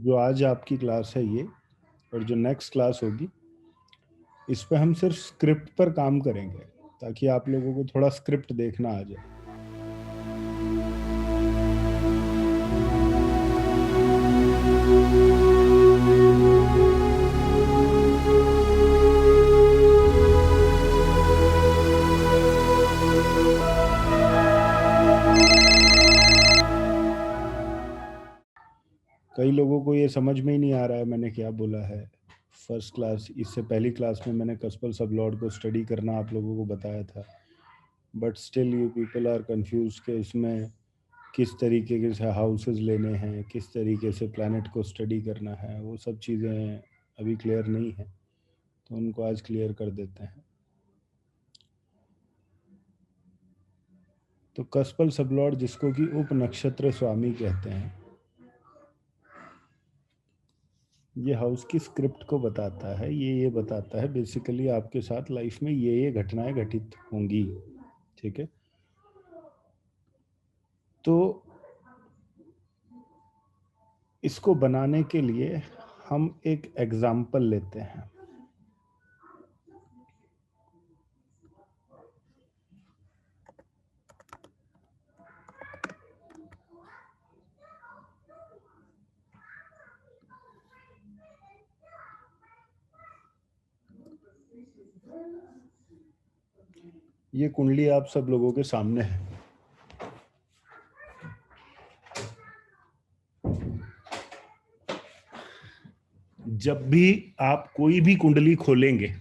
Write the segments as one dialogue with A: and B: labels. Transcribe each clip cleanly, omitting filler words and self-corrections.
A: जो आज आपकी क्लास है ये, और जो नेक्स्ट क्लास होगी, इस पे हम सिर्फ स्क्रिप्ट पर काम करेंगे ताकि आप लोगों को थोड़ा स्क्रिप्ट देखना आ जाए। कई लोगों को ये समझ में ही नहीं आ रहा है मैंने क्या बोला है। फर्स्ट क्लास, इससे पहली क्लास में मैंने कस्पल सबलॉर्ड को स्टडी करना आप लोगों को बताया था, but still you people are confuse कि इसमें किस तरीके से हाउसेस लेने हैं, किस तरीके से प्लैनेट को स्टडी करना है, वो सब चीज़ें अभी क्लियर नहीं है, तो उनको आज क्लियर कर देते हैं। तो कस्पल सबलॉर्ड, जिसको कि उप नक्षत्र स्वामी कहते हैं, ये हाउस की स्क्रिप्ट को बताता है। ये बताता है बेसिकली आपके साथ लाइफ में ये घटनाएं घटित होंगी। ठीक है, तो इसको बनाने के लिए हम एक एग्जाम्पल लेते हैं। ये कुंडली आप सब लोगों के सामने है। जब भी आप कोई भी कुंडली खोलेंगे,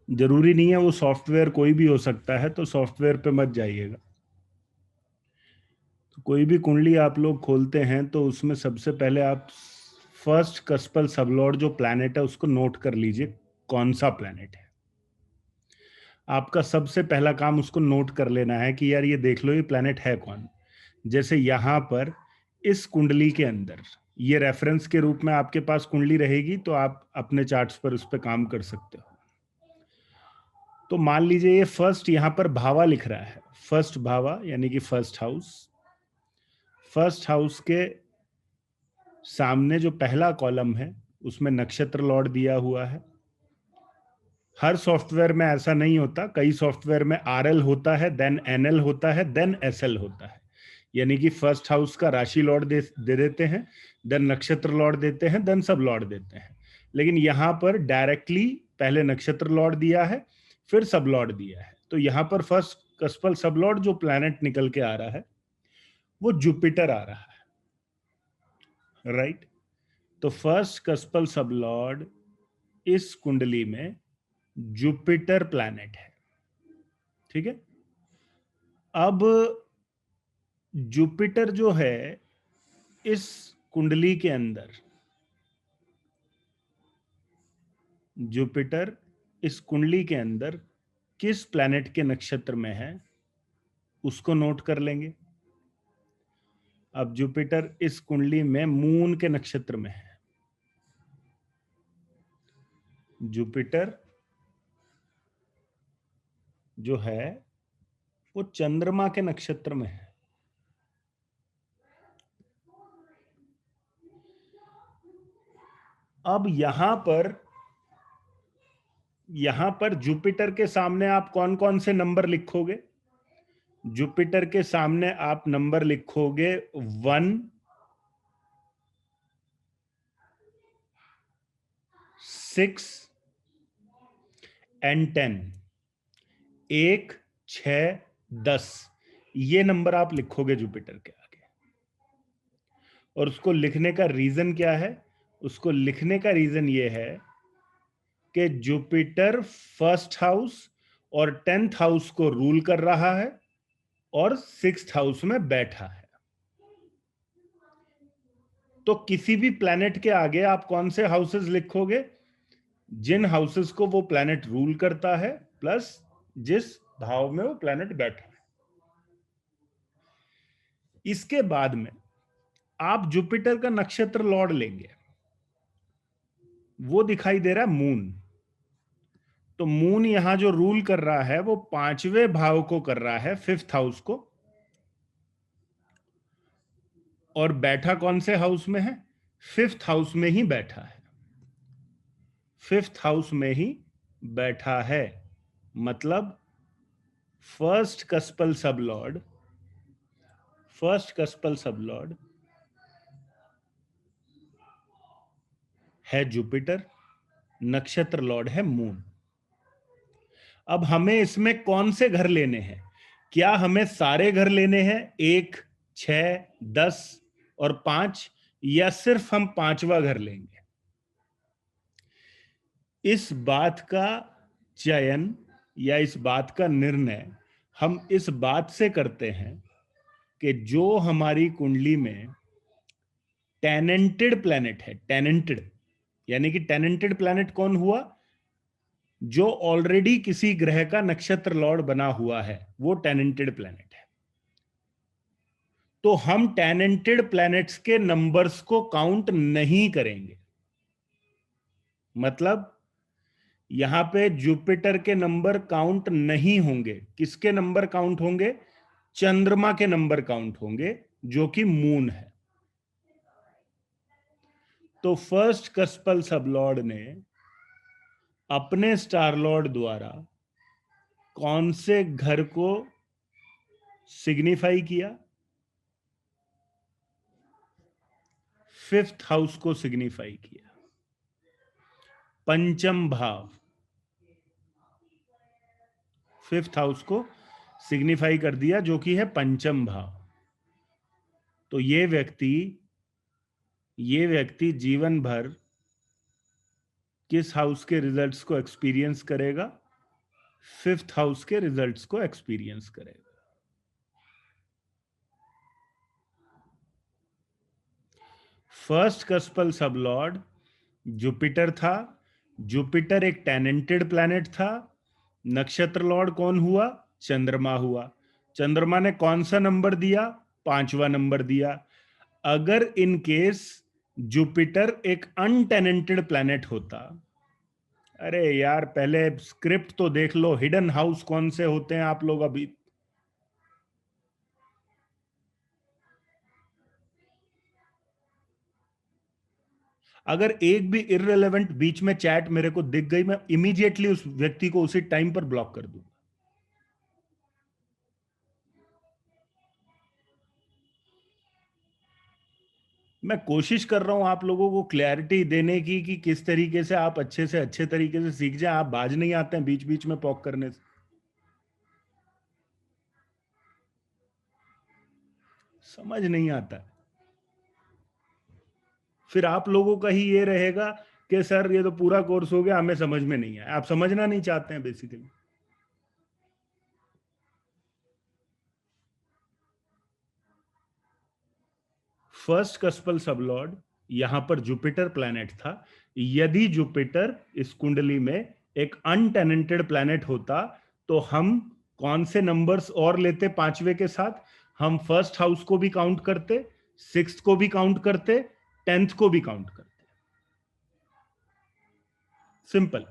A: जरूरी नहीं है वो सॉफ्टवेयर कोई भी हो सकता है, तो सॉफ्टवेयर पे मत जाइएगा। तो कोई भी कुंडली आप लोग खोलते हैं तो उसमें सबसे पहले आप फर्स्ट कस्पल सबलॉर्ड जो प्लैनेट है उसको नोट कर लीजिए, कौन सा प्लैनेट है। आपका सबसे पहला काम उसको नोट कर लेना है कि यार ये देख लो ये प्लैनेट है कौन। जैसे यहां पर इस कुंडली के अंदर, ये रेफरेंस के रूप में आपके पास कुंडली रहेगी, तो आप अपने चार्ट्स पर उस पर काम कर सकते हो। तो मान लीजिए ये फर्स्ट यहां पर भावा लिख रहा है, फर्स्ट भावा यानी कि फर्स्ट हाउस। फर्स्ट हाउस के सामने जो पहला कॉलम है उसमें नक्षत्र लॉर्ड दिया हुआ है। हर सॉफ्टवेयर में ऐसा नहीं होता, कई सॉफ्टवेयर में आरएल होता है, देन एनएल होता है, देन एसएल होता है। यानी कि फर्स्ट हाउस का राशि लॉर्ड दे देते हैं, देन नक्षत्र लॉर्ड देते हैं, देन सब लॉर्ड देते हैं। लेकिन यहां पर डायरेक्टली पहले नक्षत्र लॉर्ड दिया है, फिर सब लॉर्ड दिया है। तो यहां पर फर्स्ट कस्पल सब लॉर्ड जो प्लैनेट निकल के आ रहा है वो जुपिटर आ रहा है, राइट। तो फर्स्ट कस्पल सब लॉर्ड इस कुंडली में जुपिटर प्लैनेट है। ठीक है, अब जुपिटर जो है इस कुंडली के अंदर, जुपिटर इस कुंडली के अंदर किस प्लैनेट के नक्षत्र में है उसको नोट कर लेंगे। अब जुपिटर इस कुंडली में मून के नक्षत्र में है। जुपिटर जो है वो चंद्रमा के नक्षत्र में है। अब यहां पर जुपिटर के सामने आप कौन कौन से नंबर लिखोगे? जुपिटर के सामने आप नंबर लिखोगे 1, 6 एंड 10। 1, 6, 10, ये नंबर आप लिखोगे जुपिटर के आगे। और उसको लिखने का रीजन क्या है? उसको लिखने का रीजन ये है कि जुपिटर फर्स्ट हाउस और 10th हाउस को रूल कर रहा है और 6th हाउस में बैठा है। तो किसी भी प्लैनेट के आगे आप कौन से हाउसेस लिखोगे? जिन हाउसेस को वो प्लैनेट रूल करता है प्लस जिस भाव में वो प्लैनेट बैठा है। इसके बाद में आप जुपिटर का नक्षत्र लॉर्ड लेंगे, वो दिखाई दे रहा है मून। तो मून यहां जो रूल कर रहा है वो 5वें भाव को कर रहा है, 5th हाउस को। और बैठा कौन से हाउस में है? फिफ्थ हाउस में ही बैठा है, फिफ्थ हाउस में ही बैठा है। मतलब फर्स्ट कस्पल सबलॉर्ड है जुपिटर, नक्षत्र लॉर्ड है मून। अब हमें इसमें कौन से घर लेने हैं? क्या हमें सारे घर लेने हैं, 1, 6, 10 और 5, या सिर्फ हम पांचवा घर लेंगे? इस बात का चयन या इस बात का निर्णय हम इस बात से करते हैं कि जो हमारी कुंडली में टेनेंटेड प्लैनेट है, टेनेंटेड यानी कि टेनेंटेड प्लैनेट कौन हुआ? जो ऑलरेडी किसी ग्रह का नक्षत्र लॉर्ड बना हुआ है, वो टेनेंटेड प्लैनेट है। तो हम टेनेंटेड प्लैनेट्स के नंबर्स को काउंट नहीं करेंगे। मतलब यहां पे जुपिटर के नंबर काउंट नहीं होंगे। किसके नंबर काउंट होंगे? चंद्रमा के नंबर काउंट होंगे, जो कि मून है। तो फर्स्ट कस्पल सबलॉर्ड ने अपने स्टार लॉर्ड द्वारा कौन से घर को सिग्निफाई किया? फिफ्थ हाउस को सिग्निफाई किया, पंचम भाव, फिफ्थ हाउस को सिग्निफाई कर दिया, जो कि है पंचम भाव। तो ये व्यक्ति जीवन भर किस हाउस के रिजल्ट्स को एक्सपीरियंस करेगा? फिफ्थ हाउस के रिजल्ट्स को एक्सपीरियंस करेगा। फर्स्ट कस्पल सबलॉर्ड जुपिटर था। जुपिटर एक टेनेंटेड प्लैनेट था। नक्षत्र लॉर्ड कौन हुआ? चंद्रमा हुआ। चंद्रमा ने कौन सा नंबर दिया? पांचवा नंबर दिया। अगर इन केस जुपिटर एक अनटेनेंटेड प्लैनेट होता, अरे यार पहले स्क्रिप्ट तो देख लो, हिडन हाउस कौन से होते हैं आप लोग अभी। अगर एक भी इररिलेवेंट बीच में चैट मेरे को दिख गई, मैं इमीडिएटली उस व्यक्ति को उसी टाइम पर ब्लॉक कर दूंगा। मैं कोशिश कर रहा हूं आप लोगों को क्लैरिटी देने की कि किस तरीके से आप अच्छे से अच्छे तरीके से सीख जाएं। आप बाज नहीं आते हैं बीच बीच में पॉक करने से, समझ नहीं आता। फिर आप लोगों का ही ये रहेगा कि सर ये तो पूरा कोर्स हो गया, हमें समझ में नहीं आया। आप समझना नहीं चाहते हैं बेसिकली। फर्स्ट कस्पल सबलॉर्ड यहां पर जुपिटर प्लैनेट था। यदि जुपिटर इस कुंडली में एक अनटेनेंटेड प्लैनेट होता, तो हम कौन से नंबर्स और लेते पांचवे के साथ? हम फर्स्ट हाउस को भी काउंट करते, सिक्स्थ को भी काउंट करते, टेंथ को भी काउंट करते। सिंपल।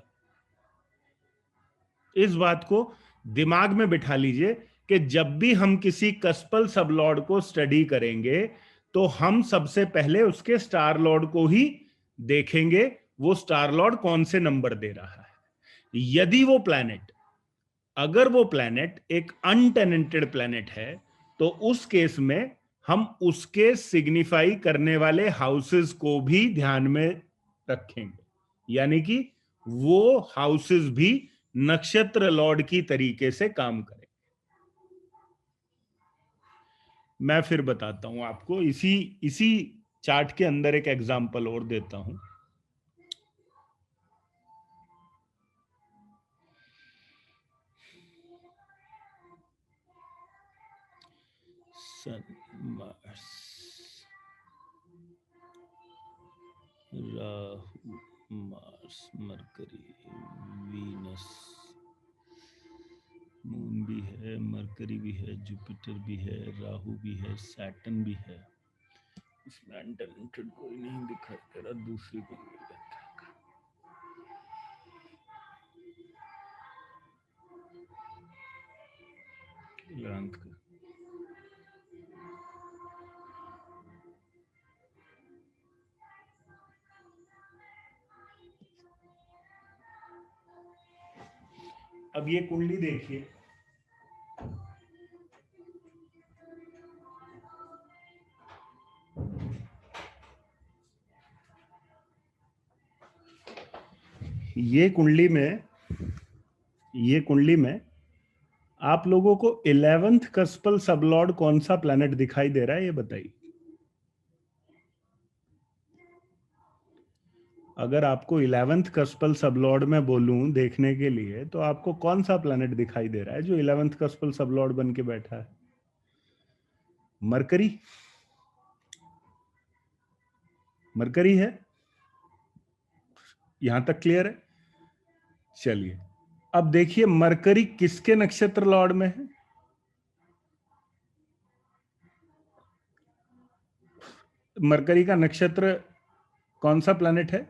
A: इस बात को दिमाग में बिठा लीजिए कि जब भी हम किसी कस्पल सबलॉर्ड को स्टडी करेंगे, तो हम सबसे पहले उसके स्टार लॉर्ड को ही देखेंगे, वो स्टार लॉर्ड कौन से नंबर दे रहा है। यदि वो प्लैनेट, अगर वो प्लैनेट एक अनटेनेंटेड प्लैनेट है, तो उस केस में हम उसके सिग्निफाई करने वाले हाउसेस को भी ध्यान में रखेंगे। यानी कि वो हाउसेस भी नक्षत्र लॉर्ड की तरीके से काम करें। मैं फिर बताता हूं आपको, इसी इसी चार्ट के अंदर एक एग्जांपल और देता हूं। Sun, Mars, Rahu, Mars, Mercury, Venus, moon भी है, मरकरी भी है, जुपिटर भी है, राहु भी है, सैटर्न भी है। इसमें अनटैलेंटेड कोई नहीं दिखाई दे रहा, दूसरी को भी देखा। ग्रंथ का अब ये कुंडली देखिए, ये कुंडली में आप लोगों को 11th कस्पल सबलॉर्ड कौन सा प्लैनेट दिखाई दे रहा है, ये बताइए। अगर आपको 11th कस्पल सबलॉर्ड में बोलूं देखने के लिए, तो आपको कौन सा प्लैनेट दिखाई दे रहा है जो 11th कस्पल सबलॉर्ड बन के बैठा है? मरकरी? मरकरी है? यहां तक क्लियर है? चलिए, अब देखिए मरकरी किसके नक्षत्र लॉर्ड में है? मरकरी का नक्षत्र कौन सा प्लैनेट है?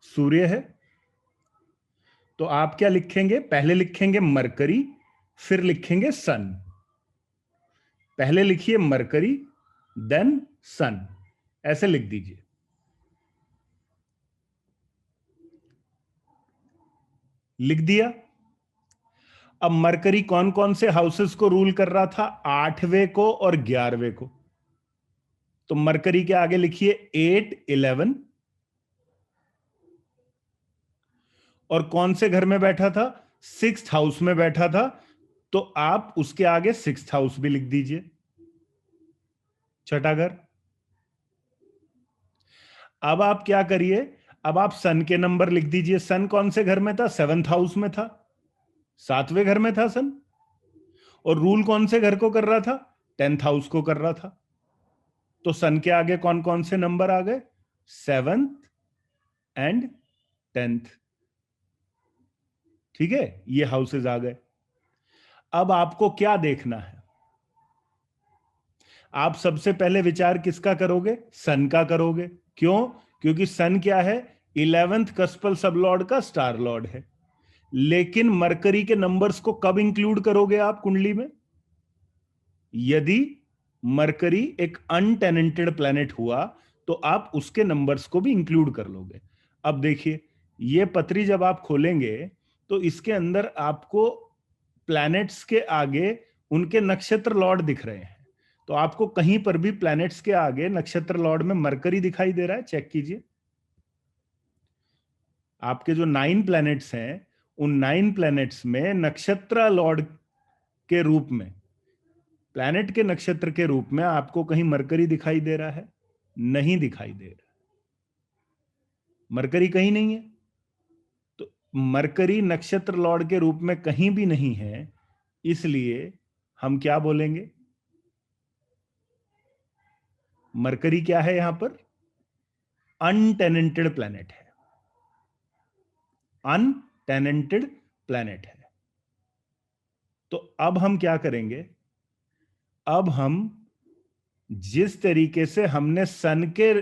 A: सूर्य है। तो आप क्या लिखेंगे? पहले लिखेंगे मरकरी, फिर लिखेंगे सन। पहले लिखिए मरकरी, देन सन, ऐसे लिख दीजिए। लिख दिया। अब मरकरी कौन कौन से हाउसेस को रूल कर रहा था? 8वें को और 11वें को। तो मरकरी के आगे लिखिए 8, 11। और कौन से घर में बैठा था? 6th हाउस में बैठा था। तो आप उसके आगे 6th हाउस भी लिख दीजिए, छठा घर। अब आप क्या करिए, अब आप सन के नंबर लिख दीजिए। सन कौन से घर में था? 7th हाउस में था, 7वें घर में था सन। और रूल कौन से घर को कर रहा था? 10th हाउस को कर रहा था। तो सन के आगे कौन कौन से नंबर आ गए? 7th and 10th। ठीक है, ये हाउसेज आ गए। अब आपको क्या देखना है? आप सबसे पहले विचार किसका करोगे? सन का करोगे। क्यों? क्योंकि सन क्या है? 11th कस्पल सबलॉर्ड का स्टार लॉर्ड है। लेकिन मरकरी के नंबर्स को कब इंक्लूड करोगे आप कुंडली में? यदि मरकरी एक अनटेनेंटेड प्लैनेट हुआ तो आप उसके नंबर्स को भी इंक्लूड कर लोगे। अब देखिए, ये पत्री जब आप खोलेंगे तो इसके अंदर आपको प्लैनेट्स के आगे उनके नक्षत्र लॉर्ड दिख रहे हैं। तो आपको कहीं पर भी प्लैनेट्स के आगे नक्षत्र लॉर्ड में मरकरी दिखाई दे रहा है? चेक कीजिए। आपके जो 9 प्लैनेट्स हैं, उन 9 प्लैनेट्स में नक्षत्र लॉर्ड के रूप में, प्लैनेट के नक्षत्र के रूप में आपको कहीं मरकरी दिखाई दे रहा है? नहीं दिखाई दे रहा। मरकरी कहीं नहीं है। तो मरकरी नक्षत्र लॉर्ड के रूप में कहीं भी नहीं है, इसलिए हम क्या बोलेंगे? मरकरी क्या है? यहां पर अनटेनेंटेड प्लैनेट है। अनटेनेंटेड प्लैनेट है। तो अब हम क्या करेंगे? अब हम जिस तरीके से हमने सन के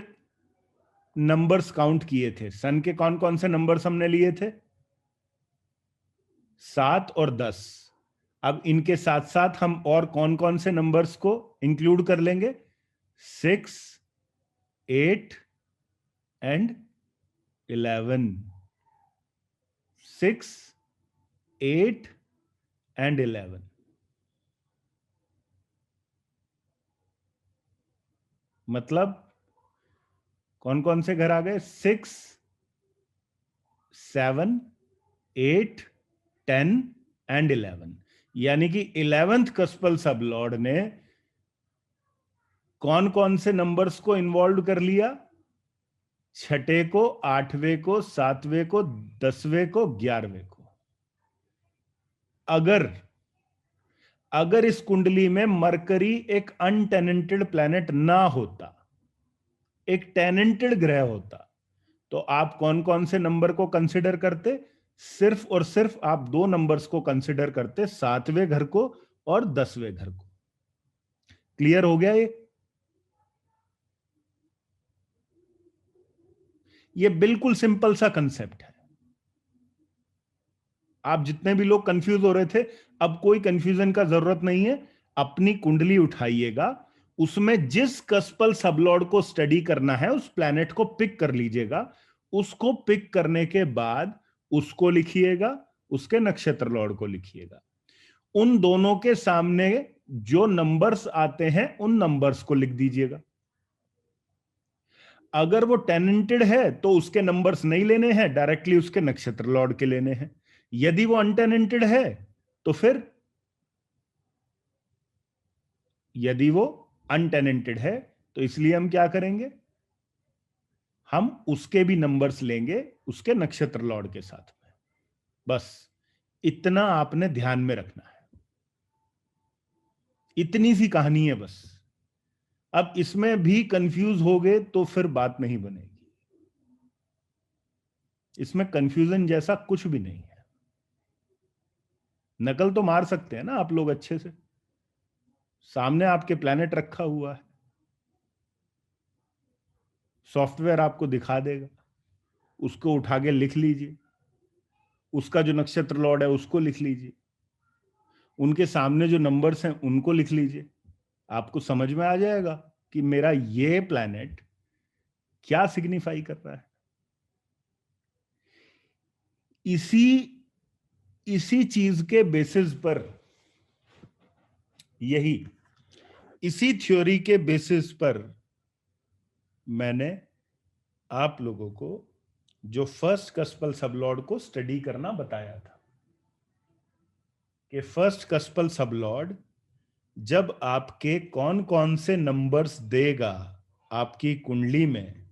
A: नंबर्स काउंट किए थे, सन के कौन कौन से नंबर्स हमने लिए थे? 7 और 10। अब इनके साथ साथ हम और कौन कौन से नंबर्स को इंक्लूड कर लेंगे? 6, 8 एंड 11। 6, 8 एंड 11। मतलब कौन कौन से घर आ गए? 6, 7, 8, 10 एंड 11। यानी कि 11th कस्पल सब लॉर्ड ने कौन कौन से नंबर्स को इन्वॉल्व कर लिया? छठे को, 8वें को, 7वें को, 10वें को, 11वें को। अगर अगर इस कुंडली में मरकरी एक अनटेनेंटेड प्लैनेट ना होता, एक टेनेंटेड ग्रह होता, तो आप कौन कौन से नंबर को कंसिडर करते? सिर्फ और सिर्फ आप दो नंबर्स को कंसिडर करते, 7वें घर को और 10वें घर को। क्लियर हो गया? ये बिल्कुल सिंपल सा कंसेप्ट है। आप जितने भी लोग कंफ्यूज हो रहे थे, अब कोई कंफ्यूजन का जरूरत नहीं है। अपनी कुंडली उठाइएगा, उसमें जिस कस्पल सबलॉर्ड को स्टडी करना है उस प्लैनेट को पिक कर लीजिएगा। उसको पिक करने के बाद उसको लिखिएगा, उसके नक्षत्र लॉर्ड को लिखिएगा। उन दोनों के सामने जो नंबर्स आते हैं उन नंबर्स को लिख दीजिएगा। अगर वो टेनेंटेड है तो उसके नंबर्स नहीं लेने हैं, डायरेक्टली उसके नक्षत्र लॉर्ड के लेने हैं। यदि वो अनटेनेंटेड है तो फिर, यदि वो अनटेनेंटेड है तो इसलिए हम क्या करेंगे, हम उसके भी नंबर्स लेंगे उसके नक्षत्र लॉर्ड के साथ में। बस इतना आपने ध्यान में रखना है, इतनी सी कहानी है बस। अब इसमें भी कंफ्यूज हो गए तो फिर बात नहीं बनेगी। इसमें कंफ्यूजन जैसा कुछ भी नहीं है। नकल तो मार सकते हैं ना आप लोग अच्छे से, सामने आपके प्लेनेट रखा हुआ है, सॉफ्टवेयर आपको दिखा देगा, उसको उठा के लिख लीजिए, उसका जो नक्षत्र लॉर्ड है उसको लिख लीजिए, उनके सामने जो नंबर्स हैं उनको लिख लीजिए। आपको समझ में आ जाएगा कि मेरा ये प्लैनेट क्या सिग्निफाई कर रहा है। इसी इसी चीज के बेसिस पर, यही इसी थ्योरी के बेसिस पर मैंने आप लोगों को जो फर्स्ट कस्पल सबलॉर्ड को स्टडी करना बताया था कि फर्स्ट कस्पल सबलॉर्ड जब आपके कौन कौन से नंबर्स देगा आपकी कुंडली में,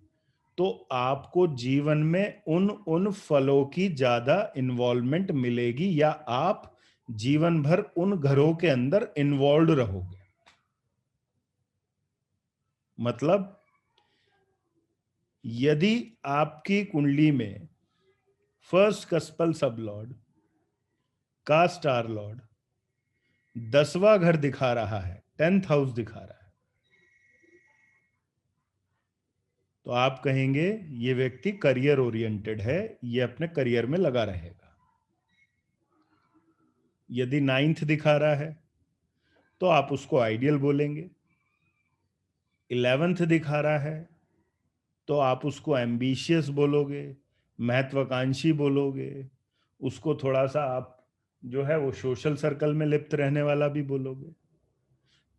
A: तो आपको जीवन में उन उन फलों की ज्यादा इन्वॉल्वमेंट मिलेगी, या आप जीवन भर उन घरों के अंदर इन्वॉल्व रहोगे। मतलब यदि आपकी कुंडली में फर्स्ट कस्पल सब लॉर्ड का स्टार लॉर्ड 10वां घर दिखा रहा है, 10th हाउस दिखा रहा है, तो आप कहेंगे ये व्यक्ति करियर ओरिएंटेड है, ये अपने करियर में लगा रहेगा। यदि 9th दिखा रहा है तो आप उसको आइडियल बोलेंगे। 11th दिखा रहा है तो आप उसको एम्बिशियस बोलोगे, महत्वाकांक्षी बोलोगे, उसको थोड़ा सा आप जो है वो सोशल सर्कल में लिप्त रहने वाला भी बोलोगे।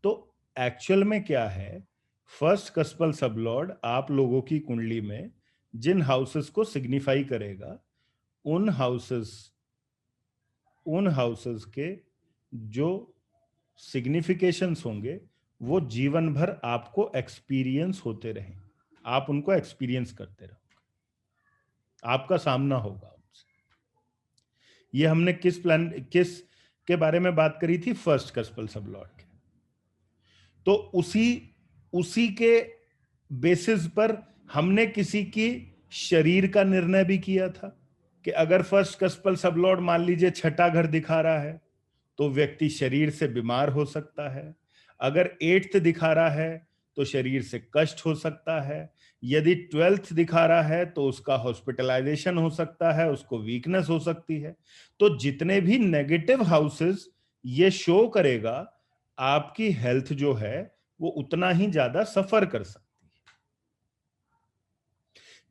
A: तो एक्चुअल में क्या है, फर्स्ट कस्पल सबलॉर्ड आप लोगों की कुंडली में जिन हाउसेस को सिग्निफाई करेगा, उन हाउसेस के जो सिग्निफिकेशंस होंगे वो जीवन भर आपको एक्सपीरियंस होते रहेंगे, आप उनको एक्सपीरियंस करते रहो, आपका सामना होगा उनसे। ये हमने किस के बारे में बात करी थी, फर्स्ट कस्पल सबलॉर्ड के। तो उसी उसी के बेसिस पर हमने किसी की शरीर का निर्णय भी किया था कि अगर फर्स्ट कस्पल सबलॉर्ड मान लीजिए 6ठा घर दिखा रहा है तो व्यक्ति शरीर से बीमार हो सकता है। अगर 8th दिखा रहा है तो शरीर से कष्ट हो सकता है। यदि 12th दिखा रहा है तो उसका हॉस्पिटलाइजेशन हो सकता है, उसको वीकनेस हो सकती है। तो जितने भी नेगेटिव हाउसेस ये शो करेगा, आपकी हेल्थ जो है वो उतना ही ज्यादा सफर कर सकती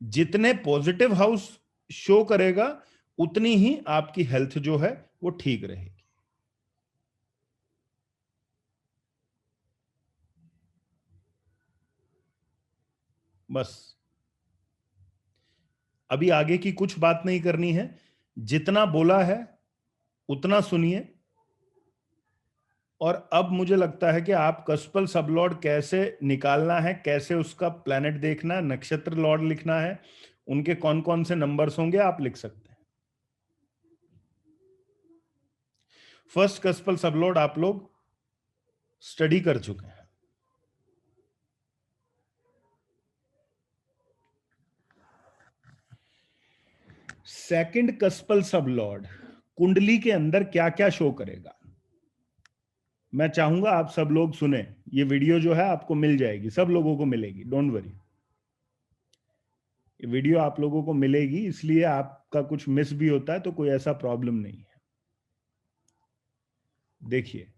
A: है। जितने पॉजिटिव हाउस शो करेगा उतनी ही आपकी हेल्थ जो है वो ठीक रहेगी। बस अभी आगे की कुछ बात नहीं करनी है, जितना बोला है उतना सुनिए। और अब मुझे लगता है कि आप कस्पल सबलॉर्ड कैसे निकालना है, कैसे उसका प्लैनेट देखना है, नक्षत्र लॉर्ड लिखना है, उनके कौन कौन से नंबर्स होंगे आप लिख सकते हैं। फर्स्ट कस्पल सबलॉर्ड आप लोग स्टडी कर चुके हैं। सेकंड कस्पल सबलॉर्ड कुंडली के अंदर क्या क्या शो करेगा, मैं चाहूंगा आप सब लोग सुने। ये वीडियो जो है आपको मिल जाएगी, सब लोगों को मिलेगी, डोंट वरी। ये वीडियो आप लोगों को मिलेगी, इसलिए आपका कुछ मिस भी होता है तो कोई ऐसा प्रॉब्लम नहीं है। देखिए,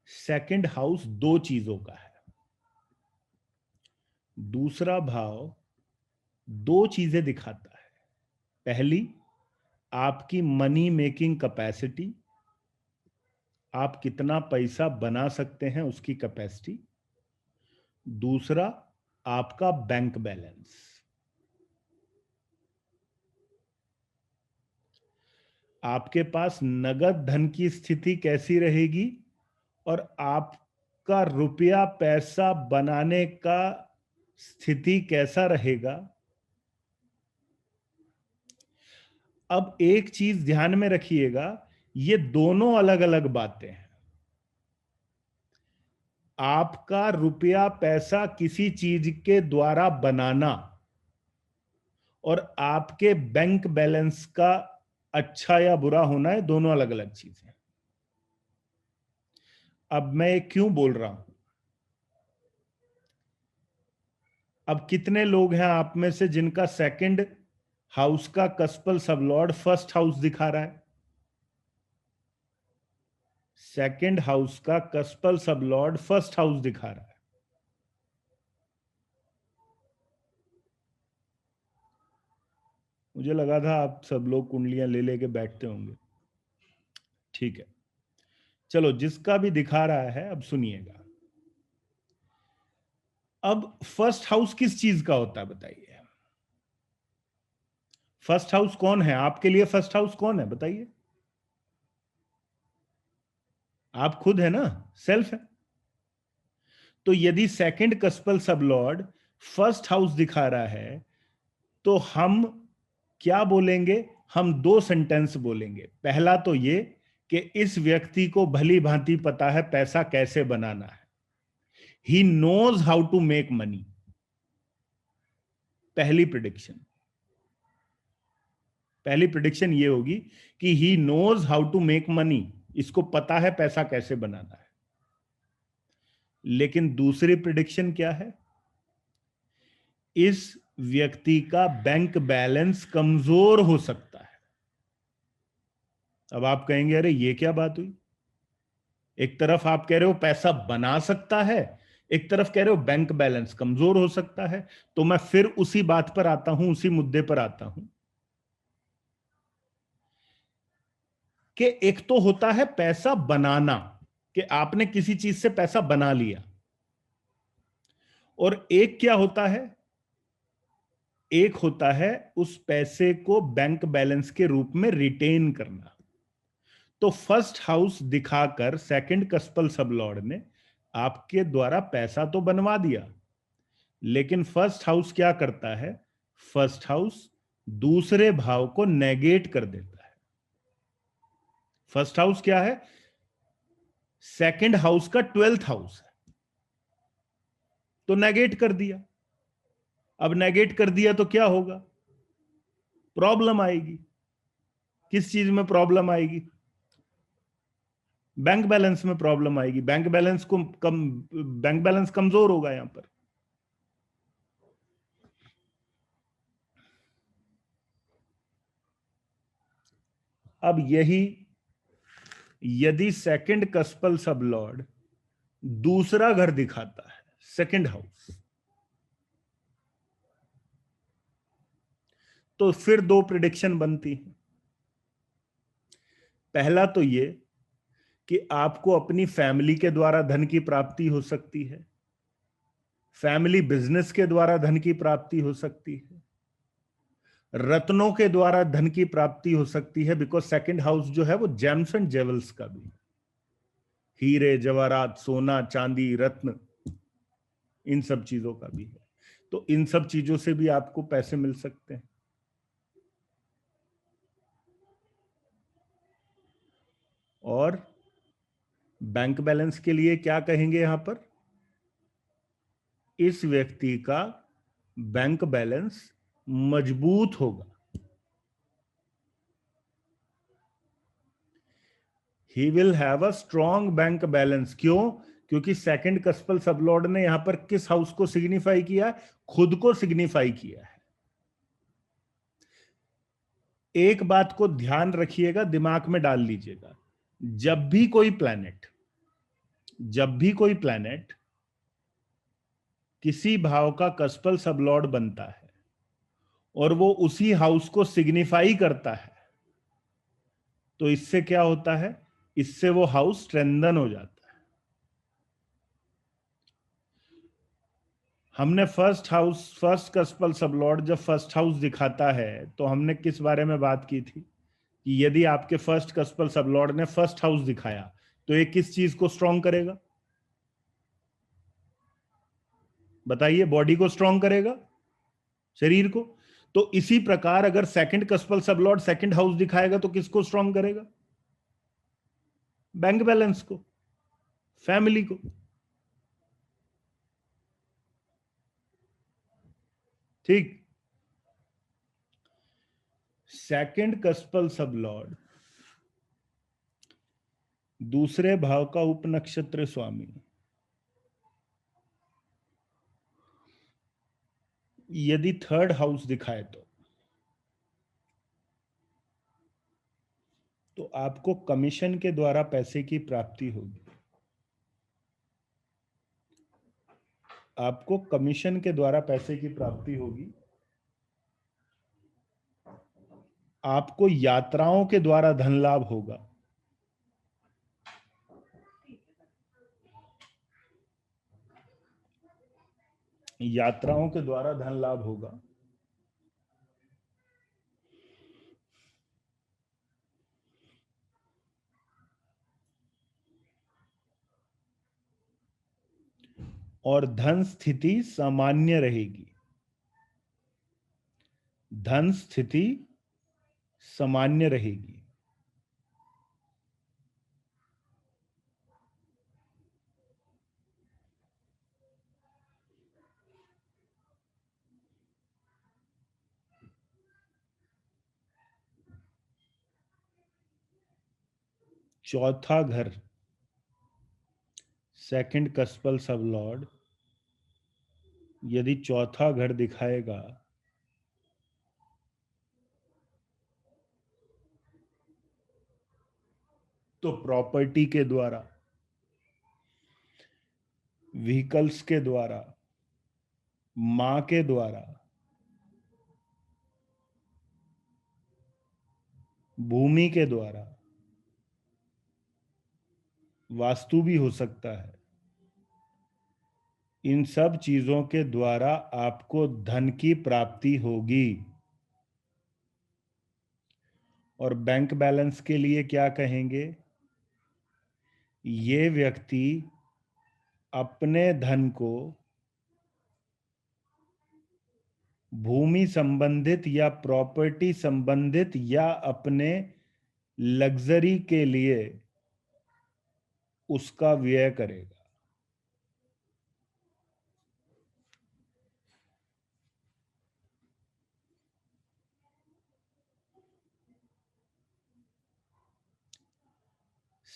A: सेकंड हाउस दो चीजों का है। दूसरा भाव दो चीजें दिखाता है। पहली, आपकी मनी मेकिंग कैपेसिटी, आप कितना पैसा बना सकते हैं उसकी कैपेसिटी। दूसरा, आपका बैंक बैलेंस, आपके पास नगद धन की स्थिति कैसी रहेगी और आपका रुपया पैसा बनाने का स्थिति कैसा रहेगा। अब एक चीज ध्यान में रखिएगा, ये दोनों अलग अलग बातें हैं। आपका रुपया पैसा किसी चीज के द्वारा बनाना और आपके बैंक बैलेंस का अच्छा या बुरा होना है, दोनों अलग अलग चीजें। अब मैं क्यों बोल रहा हूं, अब कितने लोग हैं आप में से जिनका सेकंड हाउस का कस्पल सबलॉर्ड फर्स्ट हाउस दिखा रहा है। सेकंड हाउस का कस्पल सबलॉर्ड फर्स्ट हाउस दिखा रहा है। मुझे लगा था आप सब लोग कुंडलियां ले लेके बैठते होंगे। ठीक है, चलो, जिसका भी दिखा रहा है अब सुनिएगा। अब फर्स्ट हाउस किस चीज का होता है बताइए। फर्स्ट हाउस कौन है आपके लिए, फर्स्ट हाउस कौन है बताइए। आप खुद है ना, सेल्फ है। तो यदि सेकंड कस्पल सबलॉर्ड फर्स्ट हाउस दिखा रहा है तो हम क्या बोलेंगे, हम दो सेंटेंस बोलेंगे। पहला तो ये कि इस व्यक्ति को भली भांति पता है पैसा कैसे बनाना है, he knows how to make money. पहली प्रिडिक्शन, पहली प्रिडिक्शन ये होगी कि he knows how to make money, इसको पता है पैसा कैसे बनाना है। लेकिन दूसरी प्रिडिक्शन क्या है, इस व्यक्ति का बैंक बैलेंस कमजोर हो सकता है। अब आप कहेंगे अरे ये क्या बात हुई, एक तरफ आप कह रहे हो पैसा बना सकता है, एक तरफ कह रहे हो बैंक बैलेंस कमजोर हो सकता है। तो मैं फिर उसी बात पर आता हूं, उसी मुद्दे पर आता हूं कि एक तो होता है पैसा बनाना, कि आपने किसी चीज से पैसा बना लिया, और एक क्या होता है, एक होता है उस पैसे को बैंक बैलेंस के रूप में रिटेन करना। तो फर्स्ट हाउस दिखाकर सेकंड कस्पल सबलॉर्ड ने आपके द्वारा पैसा तो बनवा दिया, लेकिन फर्स्ट हाउस क्या करता है, फर्स्ट हाउस दूसरे भाव को नेगेट कर देता है। फर्स्ट हाउस क्या है, सेकंड हाउस का 12th हाउस है, तो नेगेट कर दिया। अब नेगेट कर दिया तो क्या होगा, प्रॉब्लम आएगी। किस चीज में प्रॉब्लम आएगी, बैंक बैलेंस में प्रॉब्लम आएगी। बैंक बैलेंस को कम, बैंक बैलेंस कमजोर होगा यहां पर। अब यही, यदि सेकंड कस्पल सबलॉर्ड दूसरा घर दिखाता है, सेकंड हाउस, तो फिर दो प्रिडिक्शन बनती हैं। पहला तो ये कि आपको अपनी फैमिली के द्वारा धन की प्राप्ति हो सकती है, फैमिली बिजनेस के द्वारा धन की प्राप्ति हो सकती है, रत्नों के द्वारा धन की प्राप्ति हो सकती है। बिकॉज सेकंड हाउस जो है वो जेम्स एंड जेवल्स का भी, हीरे जवाहरात, सोना चांदी रत्न, इन सब चीजों का भी है। तो इन सब चीजों से भी आपको पैसे मिल सकते हैं। और बैंक बैलेंस के लिए क्या कहेंगे यहां पर, इस व्यक्ति का बैंक बैलेंस मजबूत होगा, he will have a strong bank balance. क्यों, क्योंकि सेकंड कस्पल सबलॉर्ड ने यहां पर किस हाउस को सिग्निफाई किया है, खुद को सिग्निफाई किया है। एक बात को ध्यान रखिएगा, दिमाग में डाल लीजिएगा, जब भी कोई प्लैनेट, जब भी कोई प्लैनेट किसी भाव का कस्पल सबलॉर्ड बनता है और वो उसी हाउस को सिग्निफाई करता है, तो इससे क्या होता है, इससे वो हाउस स्ट्रेंथन हो जाता है। हमने फर्स्ट कस्पल सबलॉर्ड जब फर्स्ट हाउस दिखाता है तो हमने किस बारे में बात की थी कि यदि आपके फर्स्ट कस्पल सबलॉर्ड ने फर्स्ट हाउस दिखाया तो ये किस चीज को स्ट्रॉन्ग करेगा, बताइए, बॉडी को स्ट्रॉन्ग करेगा, शरीर को। तो इसी प्रकार अगर सेकंड कस्पल सबलॉर्ड सेकंड हाउस दिखाएगा तो किसको स्ट्रॉन्ग करेगा, बैंक बैलेंस को, फैमिली को। ठीक। सेकंड कस्पल सबलॉर्ड दूसरे भाव का उपनक्षत्र स्वामी यदि थर्ड हाउस दिखाए तो आपको कमीशन के द्वारा पैसे की प्राप्ति होगी, आपको कमीशन के द्वारा पैसे की प्राप्ति होगी, आपको यात्राओं के द्वारा धन लाभ होगा, यात्राओं के द्वारा धन लाभ होगा। और धन स्थिति सामान्य रहेगी, धन स्थिति सामान्य रहेगी। चौथा घर सेकंड कस्पल सब लॉर्ड यदि चौथा घर दिखाएगा तो प्रॉपर्टी के द्वारा, व्हीकल्स के द्वारा, मां के द्वारा, भूमि के द्वारा, वास्तु भी हो सकता है, इन सब चीजों के द्वारा आपको धन की प्राप्ति होगी। और बैंक बैलेंस के लिए क्या कहेंगे, ये व्यक्ति अपने धन को भूमि संबंधित या प्रॉपर्टी संबंधित या अपने लग्जरी के लिए उसका व्यय करेगा।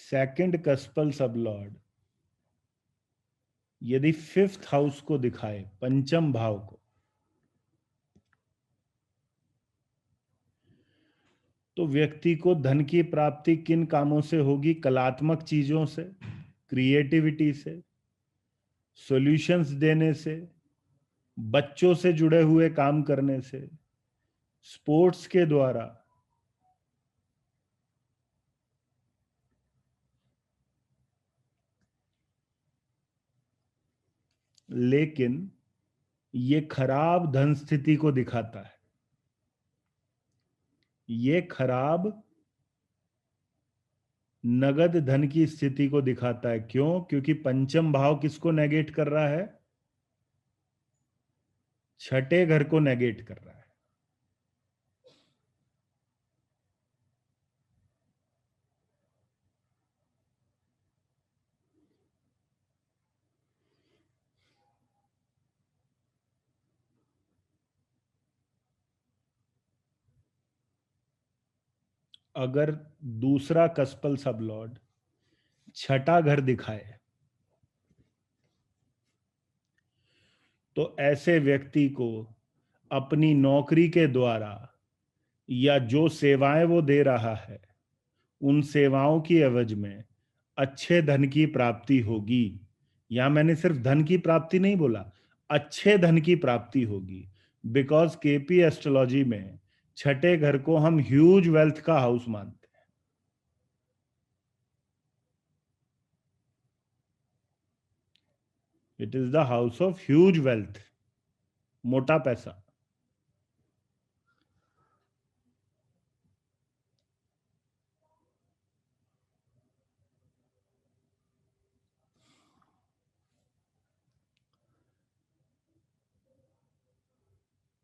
A: सेकंड कस्पल सबलॉर्ड यदि फिफ्थ हाउस को दिखाए, पंचम भाव को, तो व्यक्ति को धन की प्राप्ति किन कामों से होगी, कलात्मक चीजों से, क्रिएटिविटी से, सॉल्यूशंस देने से, बच्चों से जुड़े हुए काम करने से, स्पोर्ट्स के द्वारा। लेकिन ये खराब धन स्थिति को दिखाता है, ये खराब नगद धन की स्थिति को दिखाता है। क्यों? क्योंकि पंचम भाव किसको नेगेट कर रहा है, छठे घर को नेगेट कर रहा है। अगर दूसरा कस्पल सबलॉर्ड छठा घर दिखाए तो ऐसे व्यक्ति को अपनी नौकरी के द्वारा या जो सेवाएं वो दे रहा है उन सेवाओं की एवज में अच्छे धन की प्राप्ति होगी। या मैंने सिर्फ धन की प्राप्ति नहीं बोला, अच्छे धन की प्राप्ति होगी। बिकॉज केपी एस्ट्रोलॉजी में छठे घर को हम ह्यूज वेल्थ का हाउस मानते हैं। It is the house of huge wealth, मोटा पैसा।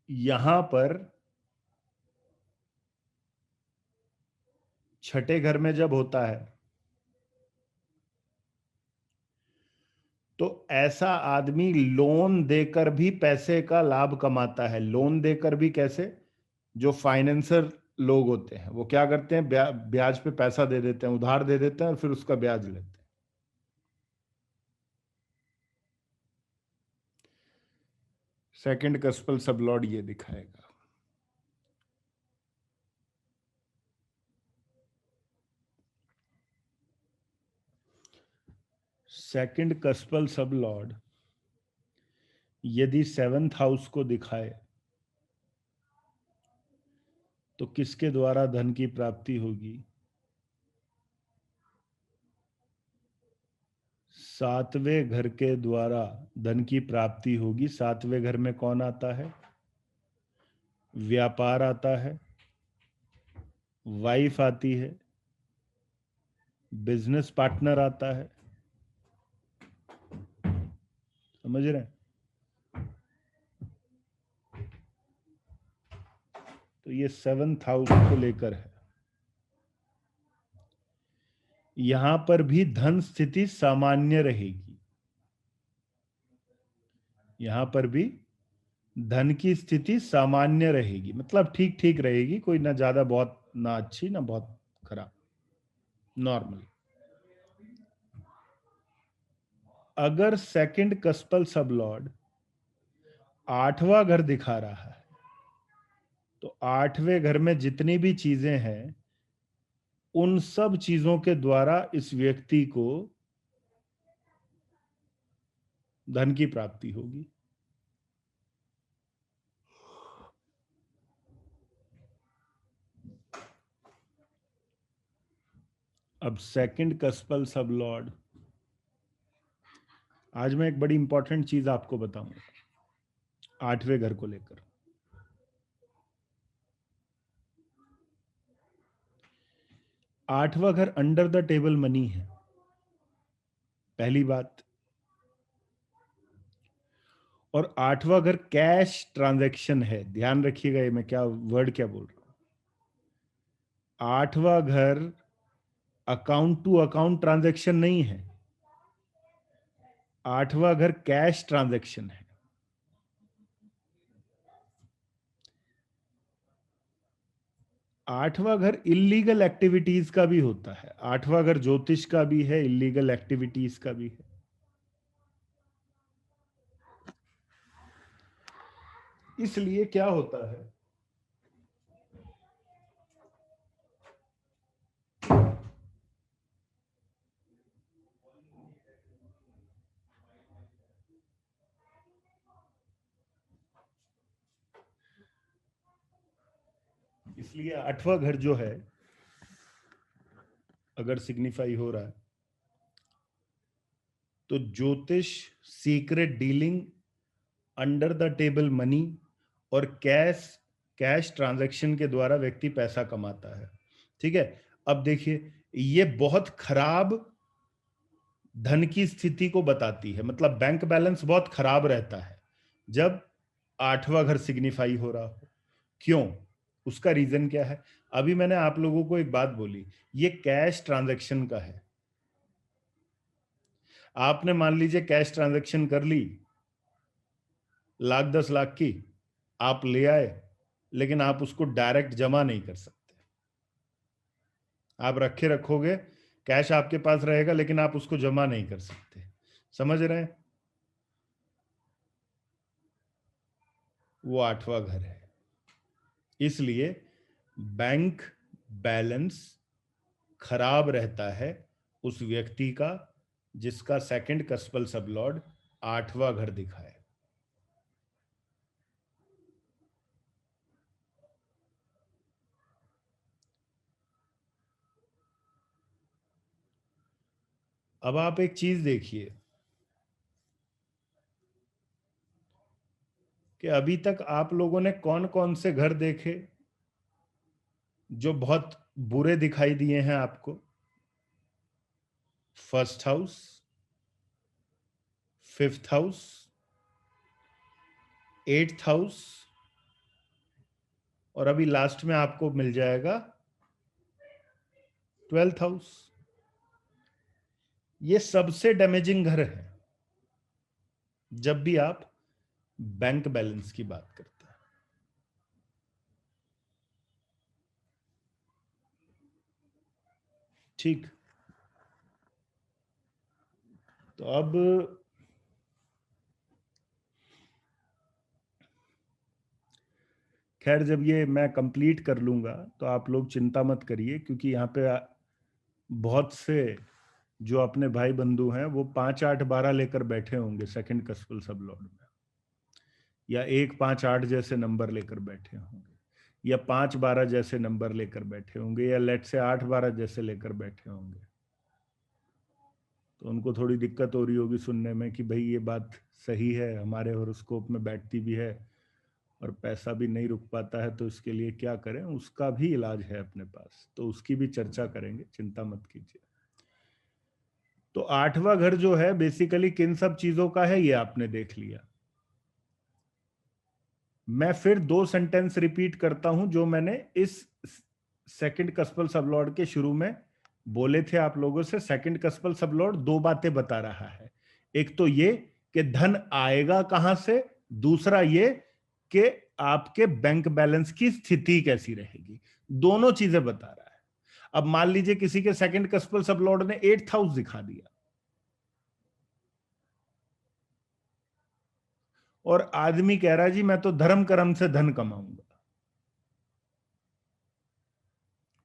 A: यहां पर छठे घर में जब होता है तो ऐसा आदमी लोन देकर भी पैसे का लाभ कमाता है। लोन देकर भी कैसे? जो फाइनेंसर लोग होते हैं वो क्या करते हैं, ब्याज पे पैसा दे देते हैं, उधार दे देते हैं और फिर उसका ब्याज लेते हैं। सेकंड कस्पल सबलॉर्ड ये दिखाएगा। सेकंड कस्पल सबलॉर्ड यदि सेवंथ हाउस को दिखाए तो किसके द्वारा धन की प्राप्ति होगी? सातवें घर के द्वारा धन की प्राप्ति होगी। सातवें घर में कौन आता है? व्यापार आता है, वाइफ आती है, बिजनेस पार्टनर आता है। समझ रहे हैं? तो ये सेवंथ हाउस को लेकर है। यहां पर भी धन स्थिति सामान्य रहेगी। यहां पर भी धन की स्थिति सामान्य रहेगी, मतलब ठीक ठीक रहेगी, कोई ना ज्यादा बहुत ना अच्छी ना बहुत खराब, नॉर्मल। अगर सेकंड कस्पल सबलॉर्ड आठवां घर दिखा रहा है तो आठवें घर में जितनी भी चीजें हैं उन सब चीजों के द्वारा इस व्यक्ति को धन की प्राप्ति होगी। अब सेकंड कस्पल सबलॉर्ड, आज मैं एक बड़ी इंपॉर्टेंट चीज आपको बताऊंगा आठवें घर को लेकर। आठवां घर अंडर द टेबल मनी है, पहली बात। और आठवां घर कैश ट्रांजैक्शन है। ध्यान रखिएगा ये मैं क्या वर्ड क्या बोल रहा हूं। आठवां घर अकाउंट टू अकाउंट ट्रांजैक्शन नहीं है, आठवां घर कैश ट्रांजैक्शन है। आठवां घर इलीगल एक्टिविटीज का भी होता है। आठवां घर ज्योतिष का भी है, इलीगल एक्टिविटीज का भी है। इसलिए क्या होता है, इसलिए आठवां घर जो है अगर सिग्निफाई हो रहा है तो ज्योतिष, secret dealing, under the table money और कैश कैश ट्रांजैक्शन के द्वारा व्यक्ति पैसा कमाता है। ठीक है। अब देखिए ये बहुत खराब धन की स्थिति को बताती है, मतलब बैंक बैलेंस बहुत खराब रहता है जब आठवां घर सिग्निफाई हो रहा हो। क्यों? उसका रीजन क्या है? अभी मैंने आप लोगों को एक बात बोली, ये कैश ट्रांजैक्शन का है। आपने मान लीजिए कैश ट्रांजैक्शन कर ली, लाख 10 लाख की आप ले आए, लेकिन आप उसको डायरेक्ट जमा नहीं कर सकते। आप रखे रखोगे, कैश आपके पास रहेगा लेकिन आप उसको जमा नहीं कर सकते। समझ रहे हैं? वो आठवां घर है। इसलिए बैंक बैलेंस खराब रहता है उस व्यक्ति का जिसका सेकंड कस्पल सबलॉर्ड आठवां घर दिखा है। अब आप एक चीज देखिए, कि अभी तक आप लोगों ने कौन कौन से घर देखे जो बहुत बुरे दिखाई दिए हैं आपको? First house, fifth house, eighth house, और अभी लास्ट में आपको मिल जाएगा ट्वेल्थ हाउस। ये सबसे डैमेजिंग घर है जब भी आप बैंक बैलेंस की बात करते हैं। ठीक, तो अब खैर जब ये मैं कंप्लीट कर लूंगा तो आप लोग चिंता मत करिए, क्योंकि यहाँ पे बहुत से जो अपने भाई बंधु हैं वो 5 8 12 लेकर बैठे होंगे सेकंड कस्पल सब लॉर्ड में, या 1 5 8 जैसे नंबर लेकर बैठे होंगे, या 5 12 जैसे नंबर लेकर बैठे होंगे, या लेट से 8 12 जैसे लेकर बैठे होंगे। तो उनको थोड़ी दिक्कत हो रही होगी सुनने में कि भाई ये बात सही है, हमारे हॉरोस्कोप में बैठती भी है और पैसा भी नहीं रुक पाता है, तो इसके लिए क्या करें? उसका भी इलाज है अपने पास, तो उसकी भी चर्चा करेंगे, चिंता मत कीजिए। तो 8वां घर जो है बेसिकली किन सब चीजों का है ये आपने देख लिया। मैं फिर 2 सेंटेंस रिपीट करता हूं जो मैंने इस सेकंड कस्पल सबलॉर्ड के शुरू में बोले थे आप लोगों से। सेकंड कस्पल सबलॉर्ड 2 बातें बता रहा है। एक तो ये कि धन आएगा कहां से, दूसरा ये कि आपके बैंक बैलेंस की स्थिति कैसी रहेगी। दोनों चीजें बता रहा है। अब मान लीजिए किसी के सेकंड कस्पल सबलॉर्ड ने 8th हाउस दिखा दिया और आदमी कह रहा है जी मैं तो धर्म कर्म से धन कमाऊंगा,